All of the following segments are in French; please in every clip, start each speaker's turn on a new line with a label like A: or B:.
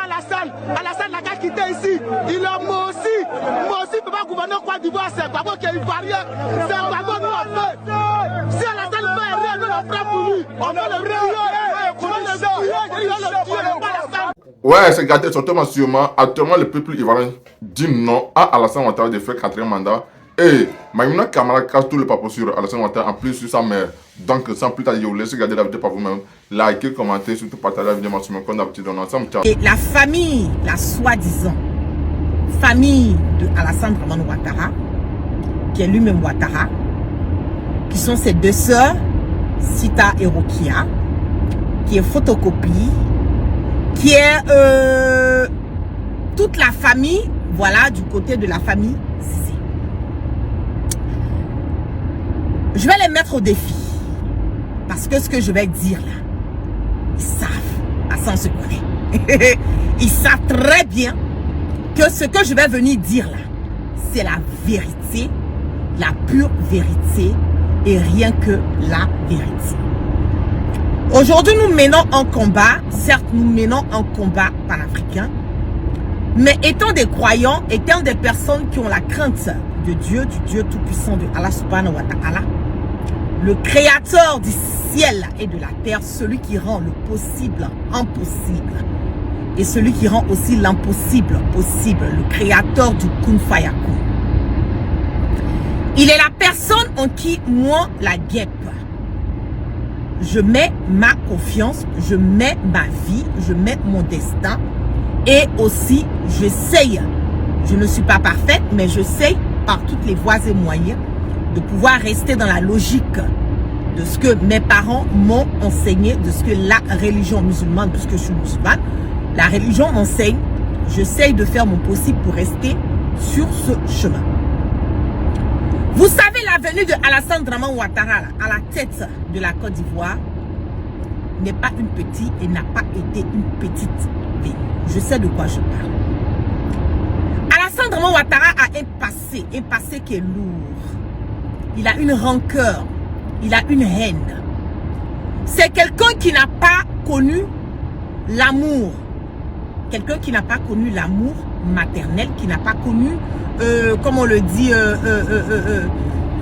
A: Alassane. Alassane n'a qu'à quitter ici. Il est moi aussi. Moi aussi, je ne peux pas gouverner Côte d'Ivoire. C'est Babo qui est ivoirien. C'est Babo qui a fait. Si Alassane fait rien, nous le ferons pour lui. On va le
B: Ouais, c'est gâté, surtout sûrement. Actuellement, le peuple ivoirien dit non à Alassane Ouattara de faire 4e mandat. Et Maïmouna Kamara casse tout le papier sur Alassane Ouattara, en plus sur sa mère. Donc, sans plus tarder, je vous laisse regarder la vidéo par vous-même. Likez, commentez, surtout partagez la vidéo maximum comme d'habitude. On ensemble. Ciao.
C: Et la famille, la soi-disant famille de Alassane Dramane Ouattara, qui est lui-même Ouattara, qui sont ses deux sœurs, Sita et Rokia, qui est Photocopie, qui est toute la famille, voilà, du côté de la famille Cissé. Je vais les mettre au défi. Parce que ce que je vais dire là, ils savent, à ça on se connaît. Ils savent très bien que ce que je vais venir dire là, c'est la vérité, la pure vérité et rien que la vérité. Aujourd'hui, nous menons un combat, certes nous menons un combat panafricain, mais étant des croyants, étant des personnes qui ont la crainte de Dieu, du Dieu tout-puissant de Allah subhanahu wa ta'ala, le créateur du ciel et de la terre, celui qui rend le possible impossible et celui qui rend aussi l'impossible possible, le créateur du Kun Fayakun. Il est la personne en qui moi, la guêpe, je mets ma confiance, je mets ma vie, je mets mon destin et aussi j'essaye, je ne suis pas parfaite, mais j'essaye par toutes les voies et moyens de pouvoir rester dans la logique de ce que mes parents m'ont enseigné, de ce que la religion musulmane, puisque je suis musulmane, la religion m'enseigne. J'essaye de faire mon possible pour rester sur ce chemin. Vous savez, la venue de Alassane Dramane Ouattara à la tête de la Côte d'Ivoire n'est pas une petite et n'a pas été une petite venue. Je sais de quoi je parle. Alassane Dramane Ouattara a un passé qui est lourd. Il a une rancœur, il a une haine. C'est quelqu'un qui n'a pas connu l'amour. Quelqu'un qui n'a pas connu l'amour maternel, qui n'a pas connu, comme on le dit,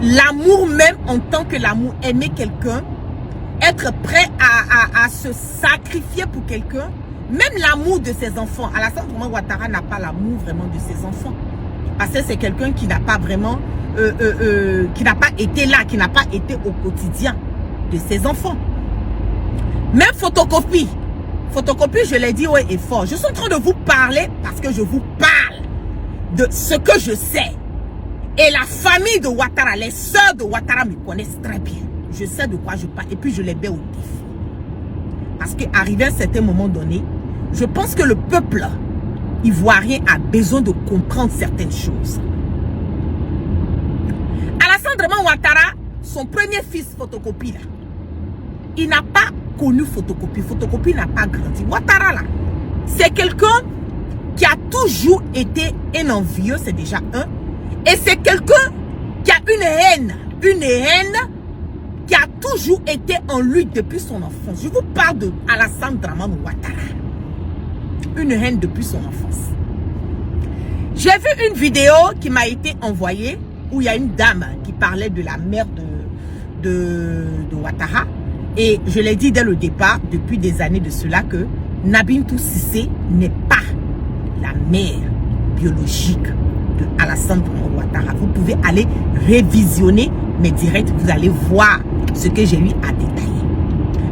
C: l'amour même en tant que l'amour, aimer quelqu'un, être prêt à se sacrifier pour quelqu'un, même l'amour de ses enfants. Alassane Dramane Ouattara n'a pas l'amour vraiment de ses enfants. Parce que c'est quelqu'un qui n'a pas vraiment, qui n'a pas été là, qui n'a pas été au quotidien de ses enfants. Même Photocopie, je l'ai dit haut et fort. Je suis en train de vous parler parce que je vous parle de ce que je sais. Et la famille de Ouattara, les sœurs de Ouattara me connaissent très bien. Je sais de quoi je parle et puis je les mets au défi. Parce qu'arrivé à un certain moment donné, je pense que le peuple ivoirien a besoin de comprendre certaines choses. Alassane Dramane Ouattara, son premier fils Photocopie là, il n'a pas connu Photocopie. Photocopie n'a pas grandi. Ouattara là, c'est quelqu'un qui a toujours été un envieux, c'est déjà un. Et c'est quelqu'un qui a une haine qui a toujours été en lui depuis son enfance. Je vous parle de Alassane Dramane Ouattara. Une haine depuis son enfance. J'ai vu une vidéo qui m'a été envoyée où il y a une dame qui parlait de la mère de Ouattara. Et je l'ai dit dès le départ, depuis des années de cela, que Nabintou Cissé n'est pas la mère biologique de Alassane Dramane Ouattara. Vous pouvez aller révisionner mes directs, vous allez voir ce que j'ai eu à détailler.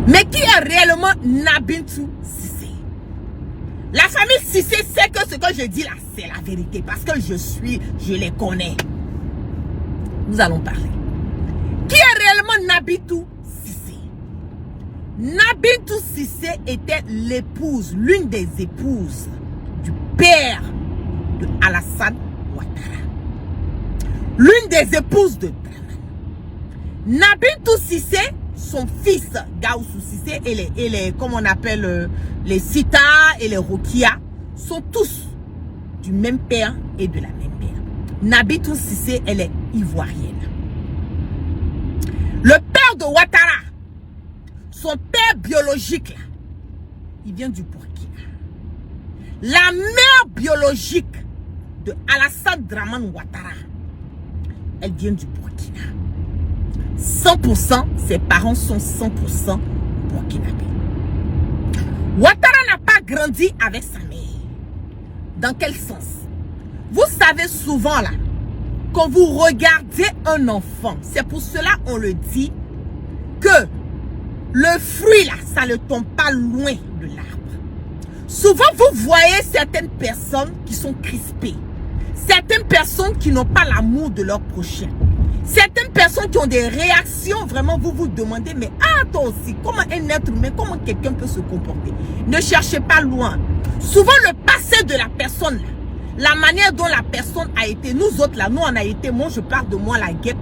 C: Mais qui est réellement Nabintou Cissé? La famille Cissé sait que ce que je dis là, c'est la vérité. Parce que je les connais. Nous allons parler. Qui est réellement Nabintou Cissé? Nabintou Cissé était l'épouse, l'une des épouses du père de Alassane Ouattara. L'une des épouses de Dramane. Nabintou Cissé, son fils Gaoussou Cissé et les comme on appelle les Sita et les Rokia sont tous du même père et de la même mère. Nabintou Cissé, elle est ivoirienne. Le père de Ouattara, son père biologique là, il vient du Burkina. La mère biologique de Alassane Dramane Ouattara, elle vient du Burkina. 100%, ses parents sont 100% burkinabés. Ouattara n'a pas grandi avec sa mère. Dans quel sens? Vous savez souvent là, quand vous regardez un enfant, c'est pour cela on le dit que le fruit là, ça ne tombe pas loin de l'arbre. Souvent vous voyez certaines personnes qui sont crispées, certaines personnes qui n'ont pas l'amour de leur prochain, certaines personnes qui ont des réactions, vraiment vous vous demandez, mais toi aussi, comment un être humain, comment quelqu'un peut se comporter? Ne cherchez pas loin. Souvent le passé de la personne là, la manière dont la personne a été, nous autres là, nous on a été, moi je parle de moi, la guêpe,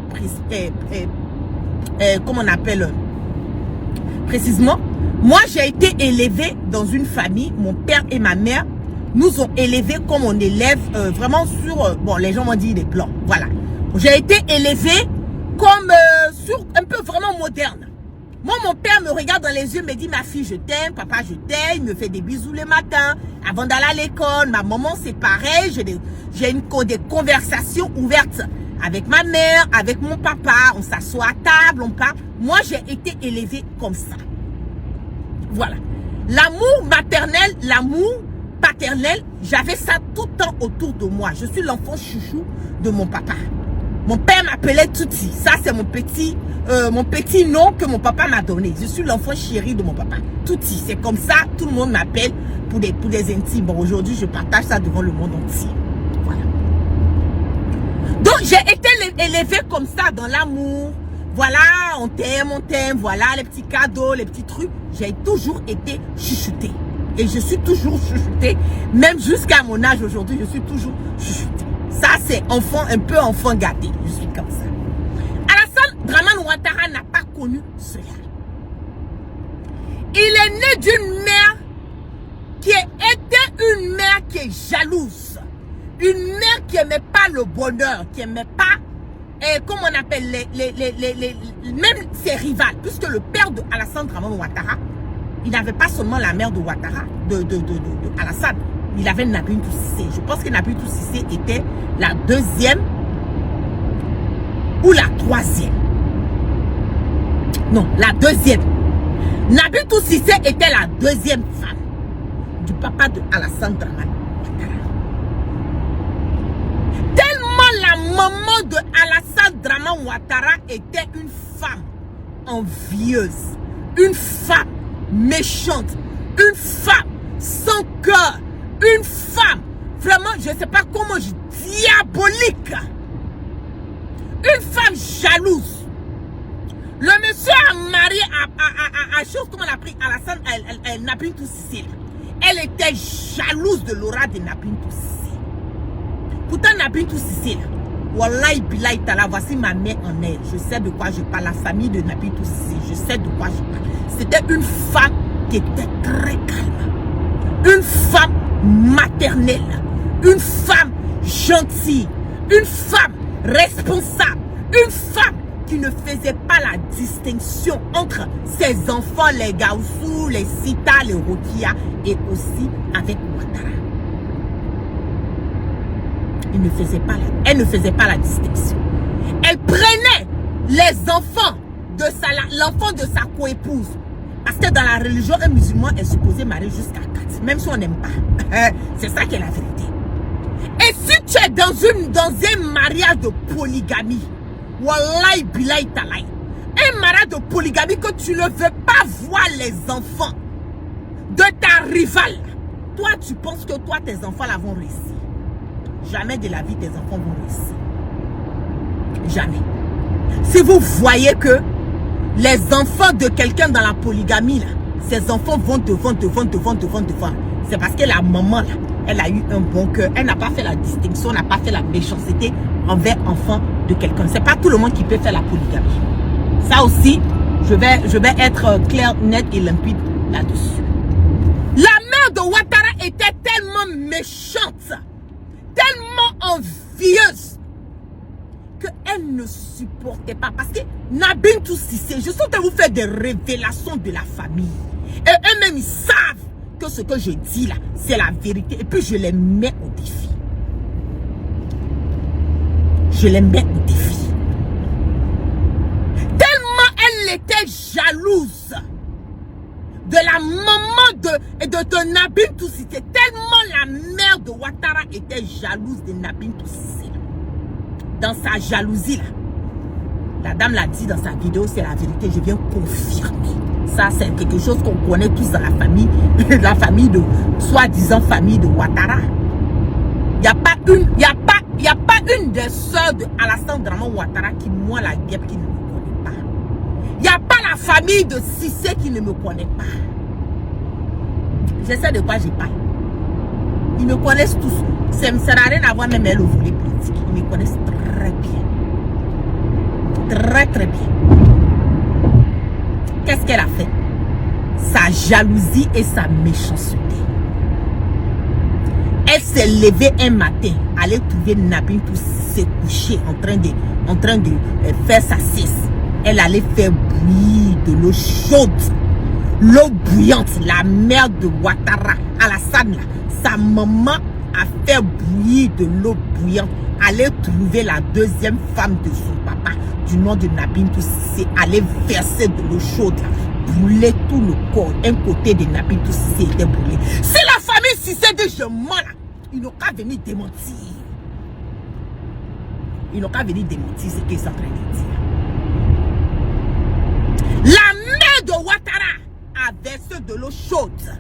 C: comment on appelle précisément, moi j'ai été élevée dans une famille, mon père et ma mère nous ont élevés comme on élève vraiment sur, bon les gens m'ont dit des blancs, voilà. J'ai été élevée comme sur un peu vraiment moderne. Moi, mon père me regarde dans les yeux, me dit, ma fille, je t'aime, papa, je t'aime, il me fait des bisous le matin, avant d'aller à l'école. Ma maman, c'est pareil, j'ai des conversations ouvertes avec ma mère, avec mon papa, on s'assoit à table, on parle. Moi, j'ai été élevée comme ça. Voilà. L'amour maternel, l'amour paternel, j'avais ça tout le temps autour de moi. Je suis l'enfant chouchou de mon papa. Mon père m'appelait Touti. Ça, c'est mon petit nom que mon papa m'a donné. Je suis l'enfant chéri de mon papa. Touti. C'est comme ça, tout le monde m'appelle pour des intimes. Bon, aujourd'hui, je partage ça devant le monde entier. Voilà. Donc, j'ai été élevée comme ça, dans l'amour. Voilà, on t'aime, voilà, les petits cadeaux, les petits trucs. J'ai toujours été chouchoutée. Et je suis toujours chouchoutée. Même jusqu'à mon âge aujourd'hui, je suis toujours chouchoutée. Ça, c'est enfant, un peu enfant gâté. Je suis comme ça. Alassane Dramane Ouattara n'a pas connu cela. Il est né d'une mère qui était une mère qui est jalouse. Une mère qui n'aimait pas le bonheur, qui n'aimait pas, comment on appelle, même ses rivales. Puisque le père de Alassane Dramane Ouattara, il n'avait pas seulement la mère de Ouattara, de Alassane. Il avait Nabintou Cissé. Je pense que Nabintou Cissé était la deuxième ou la troisième. Non, la deuxième. Nabintou Cissé était la deuxième femme du papa de Alassane Dramane Ouattara. Tellement la maman de Alassane Dramane Ouattara était une femme envieuse, une femme méchante, une femme sans cœur. Une femme, vraiment, je ne sais pas comment je dis, diabolique. Une femme jalouse. Le monsieur a marié à chose, comment on a pris Alassane, Nabintou Cissé. Elle était jalouse de l'aura de Nabintou Cissé. Pourtant, Nabintou Cissé, wallahi billahi ta'ala, voici ma mère en elle. Je sais de quoi je parle, la famille de Nabintou Cissé, je sais de quoi je parle. C'était une femme qui était très calme. Une femme maternelle, une femme gentille, une femme responsable, une femme qui ne faisait pas la distinction entre ses enfants, les Gaoussou, les Sita, les Rokia et aussi avec Ouattara. Elle ne faisait pas la distinction. Elle prenait les enfants de l'enfant de sa coépouse. Parce que dans la religion, un musulman est supposé marier jusqu'à 4, même si on n'aime pas. C'est ça qui est la vérité. Et si tu es dans un mariage de polygamie, wallahi billahi talaï, un mariage de polygamie que tu ne veux pas voir les enfants de ta rivale, toi tu penses que toi tes enfants là vont réussir. Jamais de la vie tes enfants vont réussir. Jamais. Si vous voyez que les enfants de quelqu'un dans la polygamie, là, ces enfants vont devant. C'est parce que la maman, là, elle a eu un bon cœur. Elle n'a pas fait la distinction, n'a pas fait la méchanceté envers enfant de quelqu'un. C'est pas tout le monde qui peut faire la polygamie. Ça aussi, je vais être clair, net et limpide là-dessus. La mère de Ouattara était tellement méchante, tellement envieuse, qu'elle ne supportait pas. Parce que Nabintou Cissé, je suis en train de vous faire des révélations de la famille. Et eux-mêmes, ils savent que ce que je dis là, c'est la vérité. Et puis je les mets au défi. Je les mets au défi. Tellement elle était jalouse de la maman de Nabin Toussissé. Tellement la mère de Ouattara était jalouse de Nabin Toussissé. Dans sa jalousie là. La dame l'a dit dans sa vidéo, c'est la vérité. Je viens confirmer. Ça, c'est quelque chose qu'on connaît tous dans la famille de, soi-disant famille de Ouattara. Il n'y a pas une des sœurs de Alassane Draman Ouattara qui, moi, la guêpe, qui ne me connaît pas. Il n'y a pas la famille de Cissé qui ne me connaît pas. Je sais de quoi je parle. Ils me connaissent tous. Ça n'a rien à voir même elle au volet politique. Ils me connaissent très bien. Très très bien. Qu'est-ce qu'elle a fait? Sa jalousie et sa méchanceté. Elle s'est levée un matin, aller trouver Nabin Toussissé couché en train de faire sa sieste. Elle allait faire bouillir de l'eau chaude. L'eau bouillante, la mère de Ouattara, Alassane, sa maman a fait bouillir de l'eau bouillante. Aller trouver la deuxième femme de son papa, du nom de Nabin Toussissé, aller verser de l'eau chaude, brûler tout le corps. Un côté de Nabin Toussissé était brûlé. Si la famille Cissé dit je mens là, ils n'ont qu'à venir démentir. Ils n'ont qu'à venir démentir ce qu'ils sont en train de dire. La mère de Ouattara a versé de l'eau chaude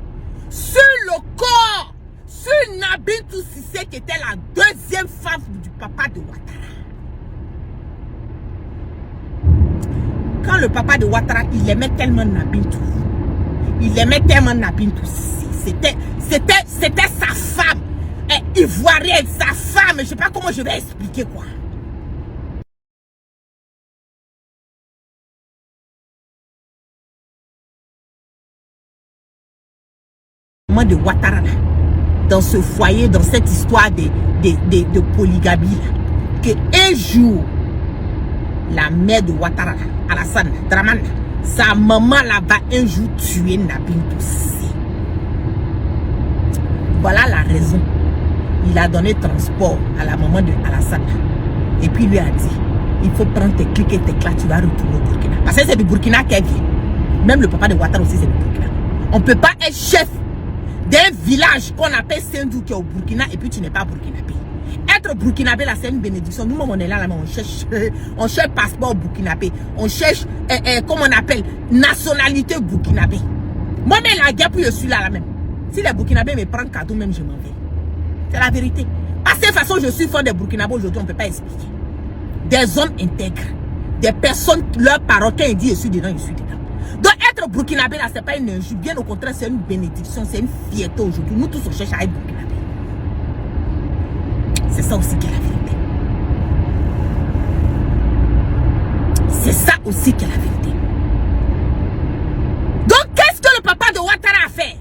C: sur le corps, sur Nabin Toussissé qui était la deuxième femme du papa de Ouattara. Quand le papa de Ouattara, il aimait tellement Nabin Toussissé. Il aimait tellement Nabin Toussissé. C'était sa femme. Ivoirienne, sa femme. Je ne sais pas comment je vais expliquer quoi. De Ouattara, dans ce foyer, dans cette histoire de polygamie, que un jour, la mère de Ouattara, Alassane Draman, sa maman là-bas, un jour tuer Nabin Toussissé. Voilà la raison. Il a donné transport à la maman de Alassane. Et puis lui a dit, il faut prendre tes clics et tes clats, tu vas retourner au Burkina. Parce que c'est du Burkina qu'elle vient. Même le papa de Ouattara aussi, c'est du Burkina. On ne peut pas être chef d'un village qu'on appelle Sendou qui est au Burkina et puis tu n'es pas burkinabé. Être burkinabé là c'est une bénédiction. Nous on est là, on cherche passeport burkinabé, on cherche comment on appelle nationalité burkinabé. Moi-même la guerre pour je suis là même. Si les burkinabés me prennent cadeau même je m'en vais. C'est la vérité. Parce que de toute façon je suis fort des burkinabés aujourd'hui, on ne peut pas expliquer. Des hommes intègres, des personnes, leur parole quand ils disent je suis dedans, je suis dedans. Donc être burkinabé là, c'est pas une injure, bien au contraire, c'est une bénédiction, c'est une fierté aujourd'hui. Nous tous on cherche à être burkinabé. C'est ça aussi qui est la vérité. C'est ça aussi qui est la vérité. Donc qu'est-ce que le papa de Ouattara a fait?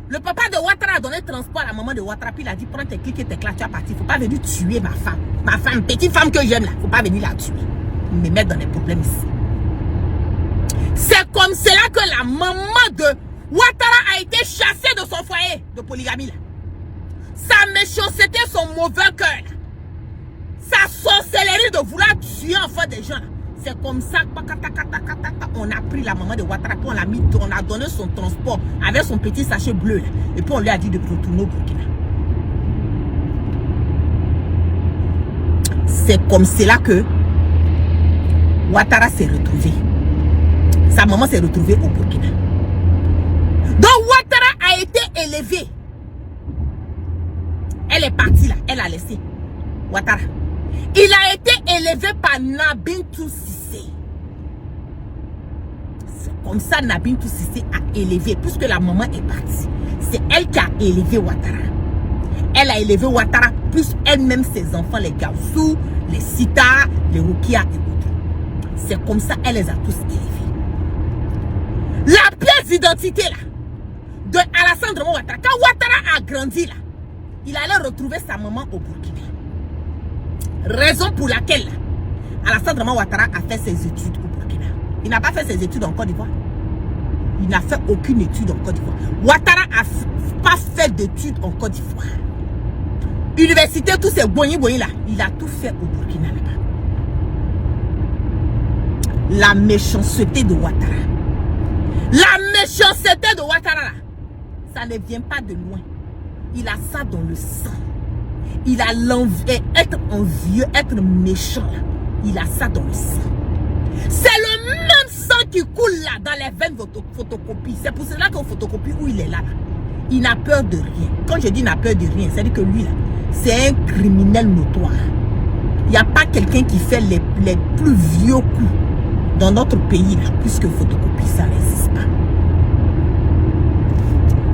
C: Le papa de Ouattara a donné transport à la maman de Ouattara, puis il a dit prends tes clics et tes clats, tu vas partir. Faut pas venir tuer ma femme, petite femme que j'aime là. Faut pas venir la tuer. Me mettre dans des problèmes ici. C'est comme cela que la maman de Ouattara a été chassée de son foyer de polygamie là. Sa méchanceté, son mauvais cœur là. Sa sorcellerie de vouloir tuer enfin des gens là. C'est comme ça on a pris la maman de Ouattara, puis on l'a mis, on a donné son transport avec son petit sachet bleu là. Et puis on lui a dit de retourner au Burkina. C'est comme cela que Ouattara s'est retrouvé. Sa maman s'est retrouvée au Burkina. Donc Ouattara a été élevée. Elle est partie là, elle a laissé Ouattara. Il a été élevé par Nabin Toussissé. C'est comme ça Nabin Toussissé a élevé, puisque la maman est partie. C'est elle qui a élevé Ouattara. Elle a élevé Ouattara, plus elle-même ses enfants, les Gaussou, les Sita, les Rukia et autres. C'est comme ça elle les a tous élevés. La pièce d'identité là, de Alassane Draman Ouattara, quand Ouattara a grandi là, il allait retrouver sa maman au Burkina. Raison pour laquelle là, Alassane Draman Ouattara a fait ses études au Burkina. Il n'a pas fait ses études en Côte d'Ivoire. Il n'a fait aucune étude en Côte d'Ivoire. Ouattara n'a pas fait d'études en Côte d'Ivoire. Université, tous ces boignis là, il a tout fait au Burkina là-bas. La méchanceté de Ouattara. La méchanceté de Ouattara là, ça ne vient pas de loin. Il a ça dans le sang. Il a l'envie, être envieux, être méchant là. Il a ça dans le sang. C'est le même sang qui coule là dans les veines de photocopie. C'est pour cela qu'on photocopie où il est là. Il n'a peur de rien. Quand je dis il n'a peur de rien, c'est-à-dire que lui là, c'est un criminel notoire. Il n'y a pas quelqu'un qui fait les plus vieux coups dans notre pays là, puisque photocopie, ça n'existe pas.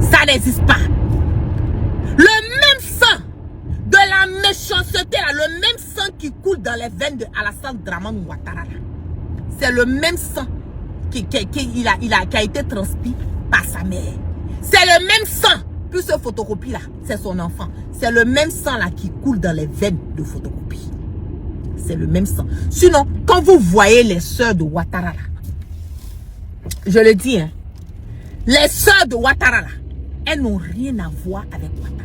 C: Ça n'existe pas. Le même sang de la méchanceté là, le même sang qui coule dans les veines de Alassane Dramane Ouattara là. C'est le même sang qui a été transmis par sa mère. C'est le même sang. Plus ce photocopie là, c'est son enfant. C'est le même sang là qui coule dans les veines de photocopie. C'est le même sang. Sinon, quand vous voyez les sœurs de Ouattara là, je le dis, hein, les sœurs de Ouattara là, elles n'ont rien à voir avec Ouattara.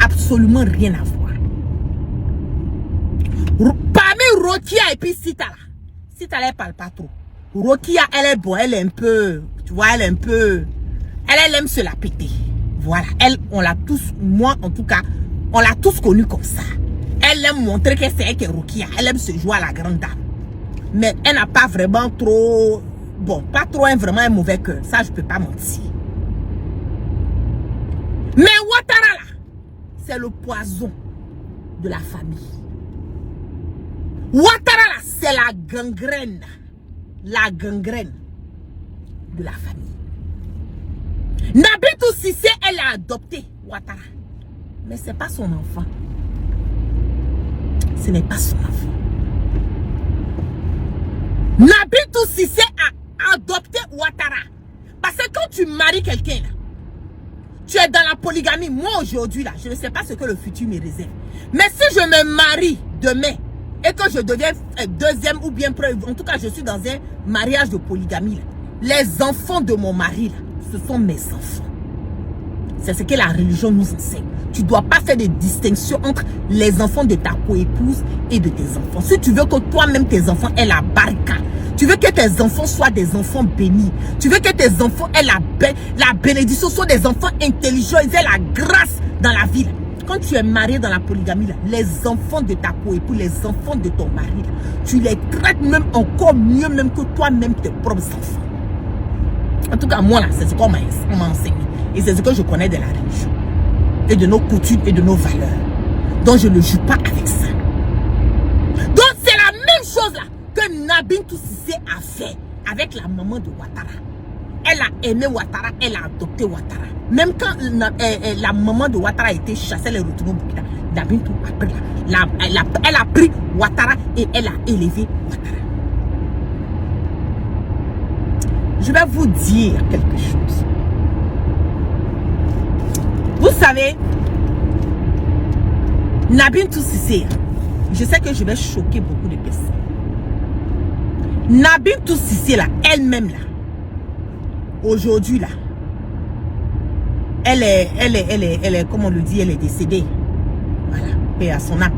C: Absolument rien à voir. Parmi Rokia et puis Sita là, Sita elle parle pas trop. Rokia, elle est bonne, elle est un peu, tu vois, elle est un peu, elle aime se la péter. Voilà, elle, on l'a tous, moi en tout cas, on l'a tous connue comme ça. Elle aime montrer que c'est elle qui est Rokia. Elle aime se jouer à la grande dame. Mais elle n'a pas vraiment trop, bon, pas trop vraiment un mauvais cœur. Ça, je peux pas mentir. Mais Ouattara là, c'est le poison de la famille. Ouattara là, c'est la gangrène. La gangrène de la famille. Nabitou Cissé, elle a adopté Ouattara. Mais ce n'est pas son enfant. Ce n'est pas son enfant. Nabitou Cissé a adopté Ouattara. Parce que quand tu maries quelqu'un là, tu es dans la polygamie. Moi aujourd'hui là, je ne sais pas ce que le futur me réserve. Mais si je me marie demain et que je deviens deuxième ou bien en tout cas je suis dans un mariage de polygamie là, les enfants de mon mari là, ce sont mes enfants. C'est ce que la religion nous enseigne. Tu ne dois pas faire de distinction entre les enfants de ta coépouse et de tes enfants. Si tu veux que toi-même tes enfants aient la baraka, tu veux que tes enfants soient des enfants bénis, tu veux que tes enfants aient la bénédiction, soient des enfants intelligents, ils aient la grâce dans la vie. Quand tu es marié dans la polygamie, là, les enfants de ta coépouse, les enfants de ton mari, là, tu les traites même encore mieux même que toi-même tes propres enfants. En tout cas, moi, là, c'est ce qu'on m'a enseigné. Et c'est ce que je connais de la religion. Et de nos coutumes et de nos valeurs. Donc, je ne joue pas avec ça. Donc, c'est la même chose, là, que Nabitou Cissé a fait avec la maman de Ouattara. Elle a aimé Ouattara, elle a adopté Ouattara. Même quand la maman de Ouattara a été chassée, elle est retournée au Burkina. Nabitou a pris elle a pris Ouattara et elle a élevé Ouattara. Je vais vous dire quelque chose. Vous savez, Nabitou Cissé, je sais que je vais choquer beaucoup de personnes. Nabitou Cissé là, elle-même là, aujourd'hui là, elle est, comme on le dit, elle est décédée. Voilà, paix à son âme.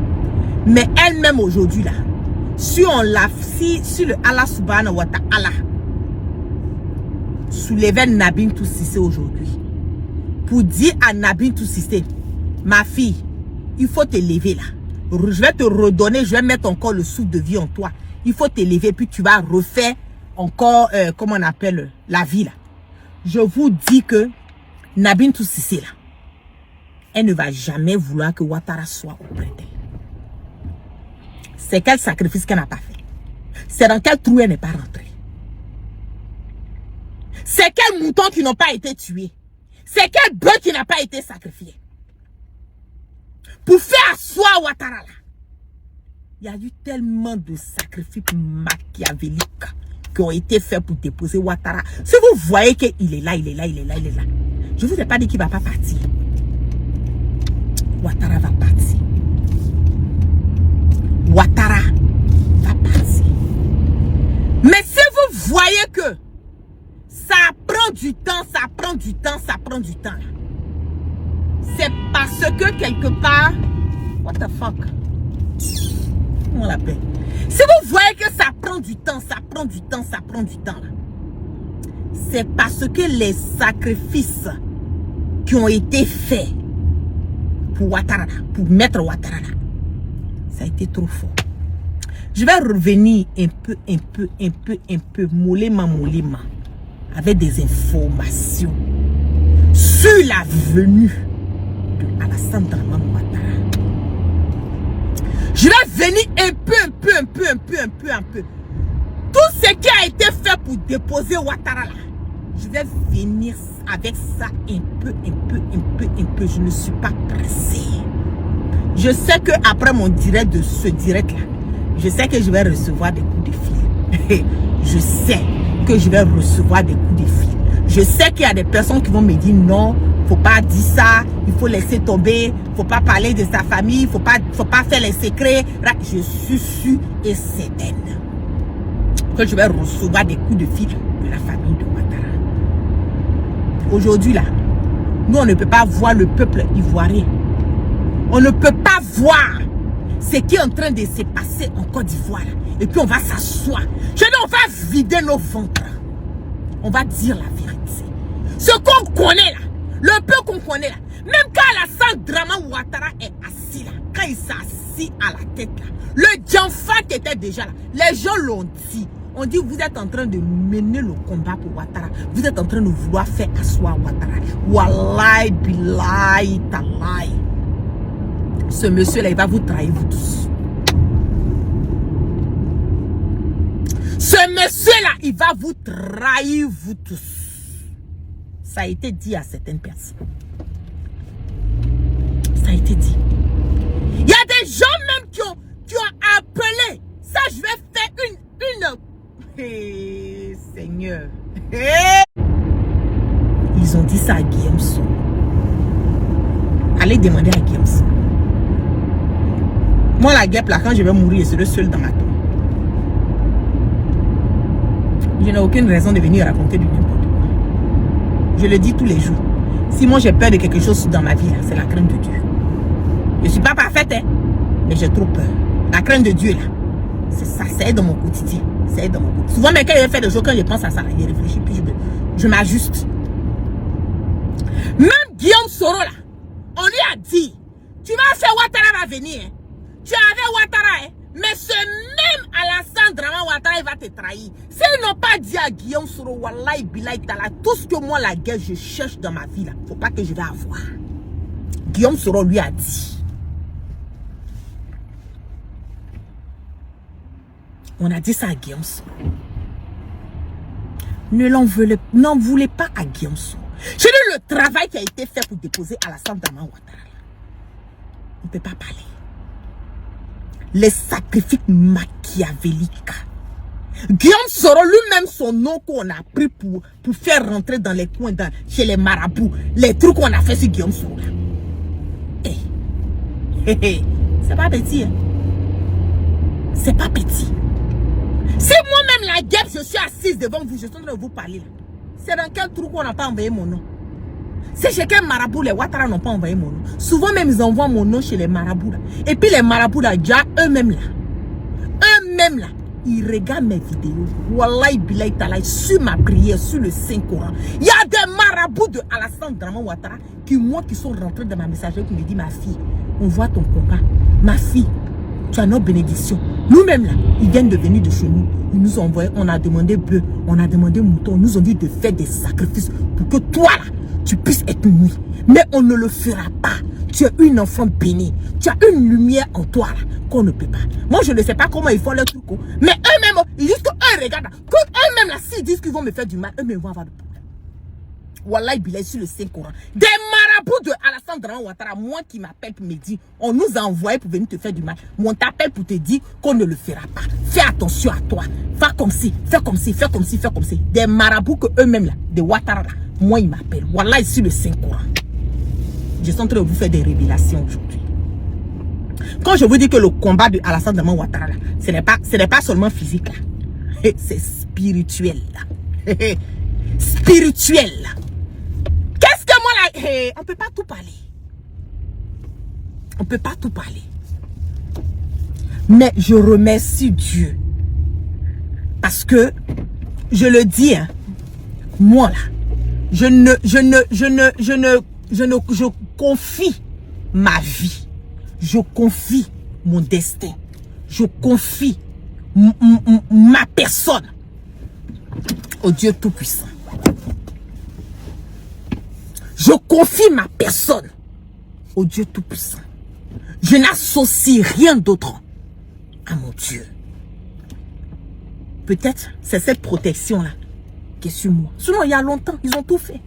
C: Mais elle-même aujourd'hui là, si le Allah subhanahu wa ta'ala soulevait Nabitou Cissé aujourd'hui, pour dire à Nabitou Cissé, ma fille, il faut te lever là. Je vais te redonner, je vais mettre encore le souffle de vie en toi. Il faut te lever, puis tu vas refaire encore, comment on appelle, la vie là. Je vous dis que Nabitou Cissé là, elle ne va jamais vouloir que Ouattara soit auprès d'elle. C'est quel sacrifice qu'elle n'a pas fait. C'est dans quel trou elle n'est pas rentrée. C'est quel mouton qui n'ont pas été tués. C'est quel bœuf qui n'a pas été sacrifié. Pour faire asseoir Ouattara là. Il y a eu tellement de sacrifices machiavéliques qui ont été faits pour déposer Ouattara. Si vous voyez qu'il est là, il est là, il est là, il est là. Je ne vous ai pas dit qu'il ne va pas partir. Ouattara va partir. Ouattara va partir. Mais si vous voyez que c'est parce que quelque part, what the fuck? On l'appelle. Si vous voyez que ça prend du temps, là, c'est parce que les sacrifices qui ont été faits pour Ouattara, pour mettre Ouattara, ça a été trop fort. Je vais revenir un peu, molema, avec des informations sur la venue de Alassane Dramane Ouattara. Je vais venir un peu. Tout ce qui a été fait pour déposer Ouattara là, je vais venir avec ça un peu. Je ne suis pas pressé. Je sais que après mon direct de ce direct là, je sais que je vais recevoir des coups de fil. Je sais que je vais recevoir des coups de fil. Je sais qu'il y a des personnes qui vont me dire non, faut pas dire ça, il faut laisser tomber, faut pas parler de sa famille, faut pas faire les secrets. Je suis sûre et certaine que je vais recevoir des coups de fil de la famille de Ouattara. Aujourd'hui là, nous on ne peut pas voir le peuple ivoirien. On ne peut pas voir ce qui est en train de se passer en Côte d'Ivoire. Et puis on va s'asseoir. Je dis on va vider nos ventres. On va dire la vérité. Ce qu'on connaît là, le peu qu'on connaît là, même quand Alassane Dramane Ouattara est assis là, quand il s'est assis à la tête là, le Djanfat était déjà là. Les gens l'ont dit. On dit vous êtes en train de mener le combat pour Ouattara. Vous êtes en train de vouloir faire asseoir Ouattara. Wallahi billahi talahi. Ce monsieur là, il va vous trahir vous tous. Ce monsieur là, il va vous trahir vous tous. Ça a été dit à certaines personnes. Ça a été dit. Il y a des gens même qui ont appelé. Ça, je vais faire une... Hey, Seigneur. Hey. Ils ont dit ça à Guillaume Soro. Allez demander à Guillaume Soro. Moi, la guêpe là, quand je vais mourir, je serai seul dans ma tombe. Je n'ai aucune raison de venir raconter du n'importe quoi. Je le dis tous les jours. Si moi j'ai peur de quelque chose dans ma vie, c'est la crainte de Dieu. Je ne suis pas parfaite, hein, mais j'ai trop peur. La crainte de Dieu, là, c'est ça, c'est dans mon quotidien. C'est dans mon quotidien. Souvent, mais quand je fais des choses, quand je pense à ça, je réfléchis, puis je m'ajuste. Même Guillaume Soro, là, on lui a dit, tu vas faire Ouattara va venir, hein. Tu avais Ouattara, hein. Mais ce même Alassane Dramane Ouattara, il va te trahir. S'ils n'ont pas dit à Guillaume Soro, Wallahi Billahi Tala, tout ce que moi, la guerre, je cherche dans ma vie, là, faut pas que je vais avoir. Guillaume Soro lui a dit. On a dit ça à Guillaume Soro. N'en voulez pas à Guillaume Soro. Je dis le travail qui a été fait pour déposer Alassane Dramane Ouattara. On ne peut pas parler. Les sacrifices machiavéliques. Guillaume Soro lui-même, son nom qu'on a pris pour faire rentrer dans les coins, chez les marabouts, les trucs qu'on a fait sur Guillaume Soro. C'est pas petit, hein? C'est pas petit. Si moi-même la guêpe, je suis assise devant vous, je suis en train de vous parler là. C'est dans quel trou qu'on n'a pas envoyé mon nom? C'est chez quel marabout les Ouattara n'ont pas envoyé mon nom. Souvent même ils envoient mon nom chez les marabouts là. Et puis les marabouts là, déjà eux-mêmes là, ils regardent mes vidéos. Wallahi billahi talahi, sur ma prière, sur le Saint-Coran. Il y a des marabouts de Alassane Dramane Ouattara qui sont rentrés dans ma messagerie qui me disent, ma fille, on voit ton combat. Ma fille, tu as nos bénédictions. Nous-mêmes là, ils viennent de venir de chez nous. Ils nous ont envoyé, on a demandé bœuf, on a demandé mouton. Ils nous ont dit de faire des sacrifices pour que toi là, tu puisses être nuit. Mais on ne le fera pas. Tu es une enfant bénie. Tu as une lumière en toi là, qu'on ne peut pas. Moi, je ne sais pas comment ils font leur truc. Mais eux-mêmes, ils disent qu'eux regardent. Qu'eux-mêmes là, s'ils disent qu'ils vont me faire du mal, eux-mêmes vont avoir de problème. Wallahi billahi sur le Saint-Coran. Des marabouts de Alassane Dramane Ouattara, moi qui m'appelle pour me dire, on nous a envoyé pour venir te faire du mal. Moi, on t'appelle pour te dire qu'on ne le fera pas. Fais attention à toi. Fais comme ci, fais comme ci, fais comme ci, fais comme ci. Des marabouts que eux-mêmes là, des Ouattara là, moi ils m'appellent. Wallahi sur le Saint-Coran. Je suis en train de vous faire des révélations aujourd'hui. Quand je vous dis que le combat de Alassane Dramane Ouattara là, ce n'est pas seulement physique là. C'est spirituel là. Spirituel là. Qu'est-ce que moi là, on ne peut pas tout parler. On ne peut pas tout parler. Mais je remercie Dieu. Parce que, je le dis, hein, moi là, je confie ma vie. Je confie mon destin. Je confie ma personne au Dieu Tout-Puissant. Je confie ma personne au Dieu Tout-Puissant. Je n'associe rien d'autre à mon Dieu. Peut-être c'est cette protection-là qui est sur moi. Sinon, il y a longtemps, ils ont tout fait.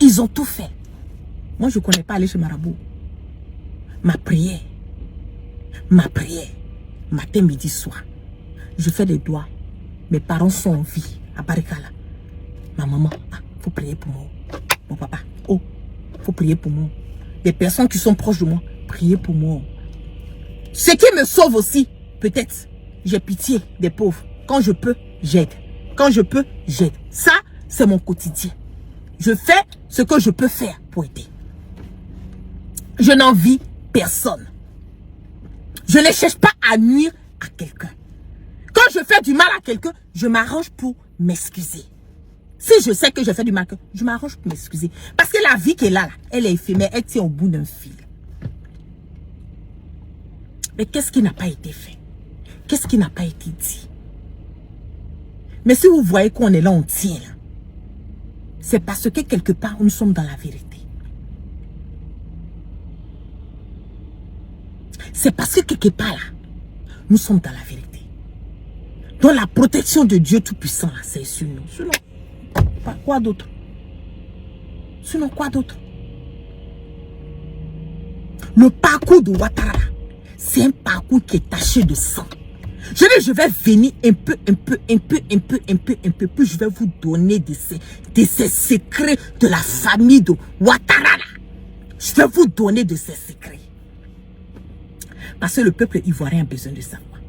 C: Ils ont tout fait. Moi, je ne connais pas aller chez Marabout. Ma prière, matin, midi, soir. Je fais des doigts. Mes parents sont en vie à Barikala. Ma maman, faut prier pour moi. Mon papa, faut prier pour moi. Les personnes qui sont proches de moi, priez pour moi. Ce qui me sauve aussi, peut-être, j'ai pitié des pauvres. Quand je peux, j'aide. Quand je peux, j'aide. Ça, c'est mon quotidien. Je fais ce que je peux faire pour aider. Je n'envie personne. Je ne cherche pas à nuire à quelqu'un. Quand je fais du mal à quelqu'un, je m'arrange pour m'excuser. Si je sais que je fais du mal, je m'arrange pour m'excuser. Parce que la vie qui est là, elle est éphémère, elle tient au bout d'un fil. Mais qu'est-ce qui n'a pas été fait? Qu'est-ce qui n'a pas été dit? Mais si vous voyez qu'on est là, on tient là, c'est parce que quelque part, nous sommes dans la vérité. C'est parce que quelque part là, nous sommes dans la vérité. Donc la protection de Dieu Tout-Puissant là, c'est sur nous. Sinon, quoi d'autre? Sinon, quoi d'autre? Le parcours de Ouattara, c'est un parcours qui est taché de sang. Je vais venir un peu, puis je vais vous donner de ces secrets de la famille de Ouattara. Je vais vous donner de ces secrets. Parce que le peuple ivoirien a besoin de savoir.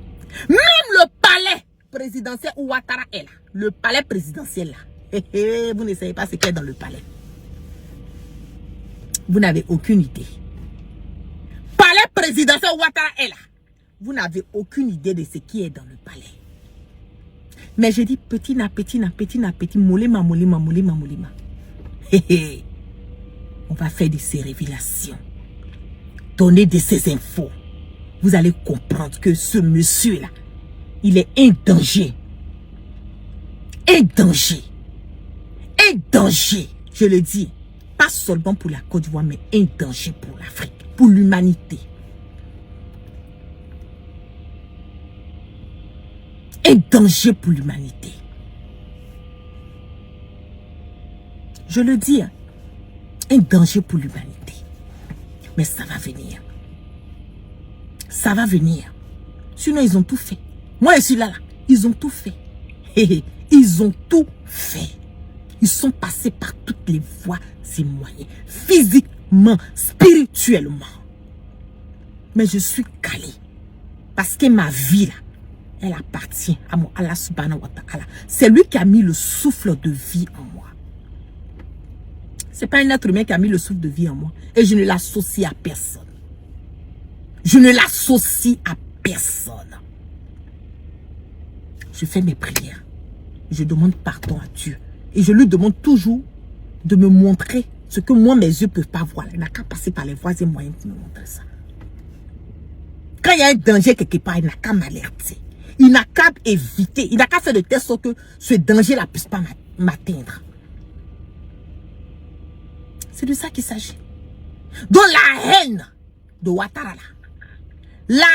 C: Même le palais présidentiel où Ouattara est là, le palais présidentiel là, vous ne savez pas ce qu'il y a dans le palais. Vous n'avez aucune idée. Palais présidentiel où Ouattara est là. Vous n'avez aucune idée de ce qui est dans le palais. Mais je dis petit na petit, molima. On va faire de ces révélations. Donner de ces infos. Vous allez comprendre que ce monsieur-là, il est un danger. Un danger. Un danger. Je le dis. Pas seulement pour la Côte d'Ivoire, mais un danger pour l'Afrique. Pour l'humanité. Un danger pour l'humanité. Je le dis, hein, un danger pour l'humanité. Mais ça va venir. Ça va venir. Sinon, ils ont tout fait. Moi, je suis là. Ils ont tout fait. Ils ont tout fait. Ils sont passés par toutes les voies et moyens. Physiquement, spirituellement. Mais je suis calé. Parce que ma vie, là, elle appartient à mon Allah subhanahu wa ta'ala. C'est lui qui a mis le souffle de vie en moi. Ce n'est pas un être humain qui a mis le souffle de vie en moi. Et je ne l'associe à personne. Je ne l'associe à personne. Je fais mes prières. Je demande pardon à Dieu. Et je lui demande toujours de me montrer ce que moi, mes yeux ne peuvent pas voir. Il n'a qu'à passer par les voies et moyens pour me montrer ça. Quand il y a un danger quelque part, il n'a qu'à m'alerter. Il n'a qu'à éviter. Il n'a qu'à faire de telle sorte que ce danger-là ne puisse pas m'atteindre. C'est de ça qu'il s'agit. Donc la haine de Ouattara, la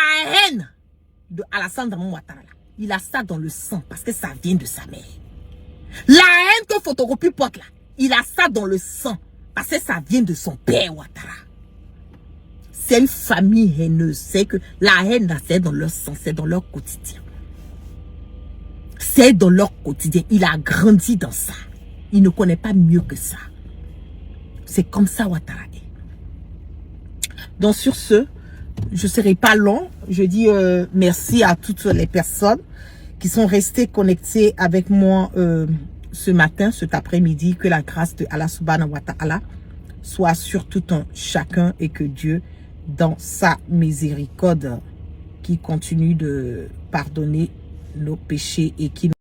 C: haine de Alassane Dramane Ouattara, il a ça dans le sang parce que ça vient de sa mère. La haine que Photocopie porte là, il a ça dans le sang parce que ça vient de son père Ouattara. C'est une famille haineuse. C'est que la haine, c'est dans leur sang, c'est dans leur quotidien. C'est dans leur quotidien. Il a grandi dans ça. Il ne connaît pas mieux que ça. C'est comme ça Ouattara est. Donc sur ce, je ne serai pas long. Je dis merci à toutes les personnes qui sont restées connectées avec moi ce matin, cet après-midi. Que la grâce de Allah subhanahu wa ta'ala soit sur tout un chacun et que Dieu, dans sa miséricorde, qui continue de pardonner nos péchés et qui